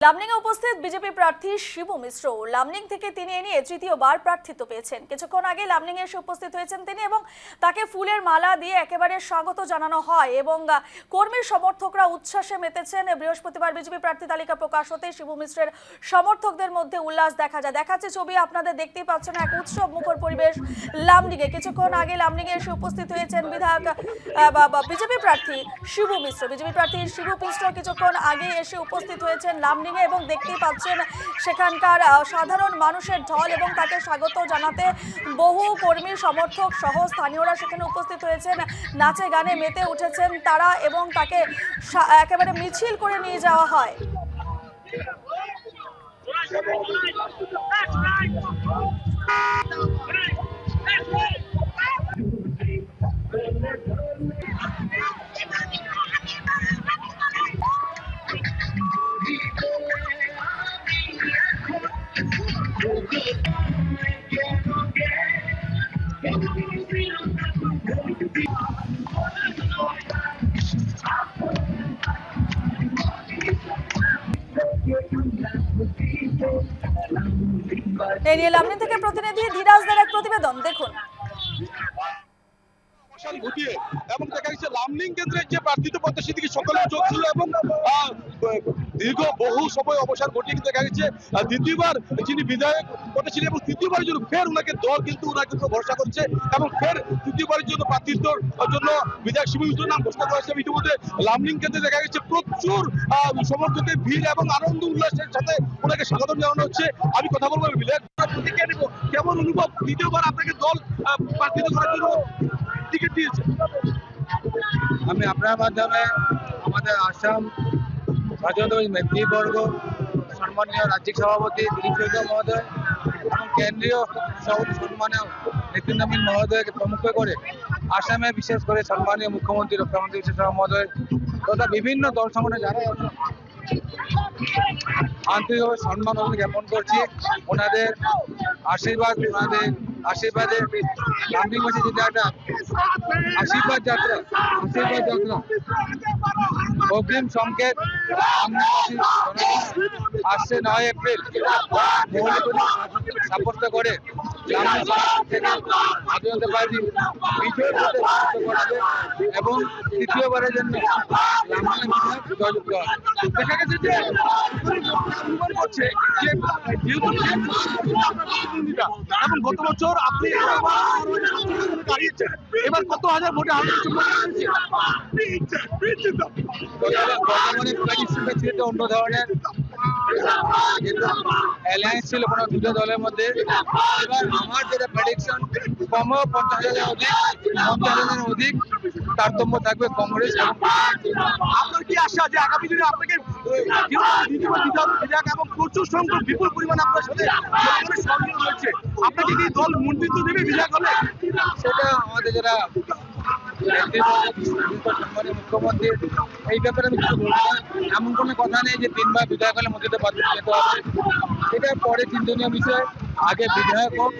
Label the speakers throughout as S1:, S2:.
S1: লামনিংয়ে উপস্থিত বিজেপি প্রার্থী শিবু মিশ্র লামনিং থেকে তিনি এ নিয়ে তৃতীয়বার প্রার্থিত্ব পেয়েছেন। কিছুক্ষণ আগে লামনিংয়ে এসে উপস্থিত হয়েছেন তিনি এবং তাকে ফুলের মালা দিয়ে একেবারে স্বাগত জানানো হয় এবং কর্মী সমর্থকরা উচ্ছ্বাসে মেতেছেন। বৃহস্পতিবার বিজেপি প্রার্থী তালিকা প্রকাশ হতে শিবু মিশ্রের সমর্থকদের মধ্যে উল্লাস দেখা যায়। দেখাচ্ছে ছবি, আপনাদের দেখতেই পাচ্ছেন এক উৎসব মুখর পরিবেশ লামনিংয়ে। কিছুক্ষণ আগে লামনিংয়ে এসে উপস্থিত হয়েছেন বিধায়ক বিজেপি প্রার্থী শিবু মিশ্র। বিজেপি প্রার্থী শিবু মিশ্র কিছুক্ষণ আগে এসে উপস্থিত হয়েছেন লামনিং এবং দেখতেই পাচ্ছেন সেখানকার সাধারণ মানুষের ঢল এবং তাকে স্বাগত জানাতে বহু কর্মী সমর্থক সহ স্থানীয়রা সেখানে উপস্থিত হয়েছেন। নাচে গানে মেতে উঠেছেন তারা এবং তাকে একেবারে মিছিল করে নিয়ে যাওয়া হয়। লামনিং থেকে প্রতিনিধি ধীরাজদের এক প্রতিবেদন দেখুন।
S2: এবং দেখা গেছে লামনিং কেন্দ্রের যে প্রার্থিত প্রত্যাশী থেকে সকলের যোগ ছিল এবং দীর্ঘ বহু সময় অবসান ঘটিয়ে দেখা গেছে দ্বিতীয়বার যিনি বিধায়ক প্রত্যাশী এবং তৃতীয়বারের জন্য ফের ওনাকে দল কিন্তু ওনাকে ভরসা করছে এবং ফের তৃতীয়বারের জন্য প্রার্থিত্বর জন্য বিধায়ক শিবু মিশ্রের নাম ঘোষণা করেছে। ইতিমধ্যে লামনিং কেন্দ্রে দেখা গেছে প্রচুর সমর্থকের ভিড় এবং আনন্দ উল্লাসের সাথে ওনাকে স্বাগত জানানো হচ্ছে। আমি কথা বলবো বিধায়ক প্রতিক্রিয়া নেব, কেমন অনুভব দ্বিতীয়বার আপনাকে দল প্রার্থিত করার জন্য টিকিট দিয়েছে?
S3: আমি আপনার মাধ্যমে আমাদের আসাম রাজনৈতিক নেতৃবর্গ, সম্মানীয় রাজ্যিক সভাপতি দিলীপ চৌধুরী মহোদয় এবং কেন্দ্রীয় সভাপতি সম্মানীয় নেতৃত্বহীন মহোদয়কে প্রমুখ করে আসামে বিশেষ করে সম্মানীয় মুখ্যমন্ত্রী রক্ষামন্ত্রী মহোদয় তথা বিভিন্ন দল সংগঠনে যারা আন্তরিকভাবে সম্মান জ্ঞাপন করছি। ওনাদের আশীর্বাদে লামনিংবাসী যেটা একটা আশীর্বাদ যাত্রা অগ্রিম সংকেত আসছে 9 এপ্রিল সাব্যস্ত করে এবং তৃতীয়বারের জন্য জয়যুক্ত হবে।
S2: দেখা গেছে যে করছে যে এবং গত বছর আপনি হারিয়েছেন, এবার কত হাজার ভোটে
S3: অন্য ধরনের অ্যালায়েন্স ছিল কোনো দুটো দলের মধ্যে। এবার আমার যেটা প্রেডিকশন কমও 50,000 অধিক তারতম্য থাকবে কংগ্রেস।
S2: আপনার কি আশা যে আগামী দিনে আপনাকে বিধায়ক এবং প্রচুর সংখ্যক বিপুল পরিমাণ আপনার সাথে সহযোগী রয়েছে, আপনাকে কি দল মন্ত্রিত্ব দেবে বিধায়ক হলে?
S3: সেটা আমাদের যারা সম্মানীয় মুখ্যমন্ত্রী এই ব্যাপারে আমি কিছু বলবো না। এমন কোনো কথা নেই যে 3 বার বিধায়ক হলে মন্ত্রিত্ব যেতে হবে, এটা পরে চিন্তনীয় বিষয়। আগে বিধায়ক হোক।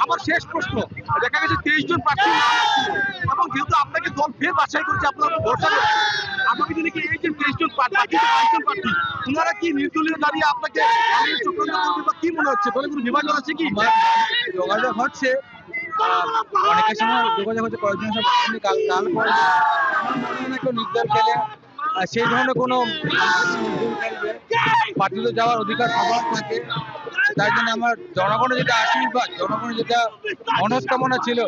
S2: আমার শেষ প্রশ্ন, দেখা গেছে 23 জন প্রার্থী এবং যেহেতু আপনাকে দল ফের বাছাই করছে, আপনার ভরসা করছে আগামী দিনে কি এই যে 23 জন প্রার্থী ওনারা কি নির্দলীয় দাঁড়িয়ে আপনাকে চক্রান্ত করবে বা কি মনে হচ্ছে? দলে কোনো বিভাজন আছে কি?
S3: যোগাযোগ হচ্ছে, অনেকের সময় যোগাযোগ হচ্ছে, কয়েকজনের সাথে কাল পরে কেউ নির্দল খেলে সেই ধরনের কোনো পার্টিতে যাওয়ার অধিকার সবার থাকে। তাই জন্য আমার জনগণের যেটা আশীর্বাদ, জনগণের যেটা মনস্কামনা ছিল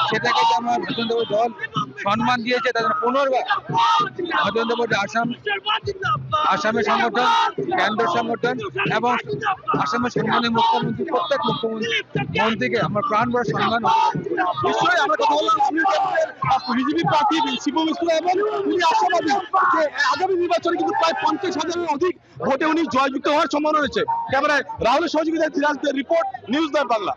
S3: সেটাকে আমার ভারতীয় দল সম্মান দিয়েছে। তার জন্য পুনর্বার ভারতীয় আসামের সংগঠন, কেন্দ্র সংগঠন এবং আসামের সম্মানীয় মুখ্যমন্ত্রী, প্রত্যেক মুখ্যমন্ত্রীকে আমার প্রাণ ভরা সম্মান।
S2: নিশ্চয়ই আমরা কথা বললাম বিজেপি প্রার্থী শিবু মিশ্র এবং উনি আশাবাদী যে আগামী নির্বাচনে কিন্তু প্রায় 50,000-এর অধিক ভোটে উনি জয়যুক্ত হওয়ার সম্ভাবনা রয়েছে। ক্যামেরায় রাহুলের সহযোগিতায় ধীরাজদের রিপোর্ট, নিউজ 9 বাংলা।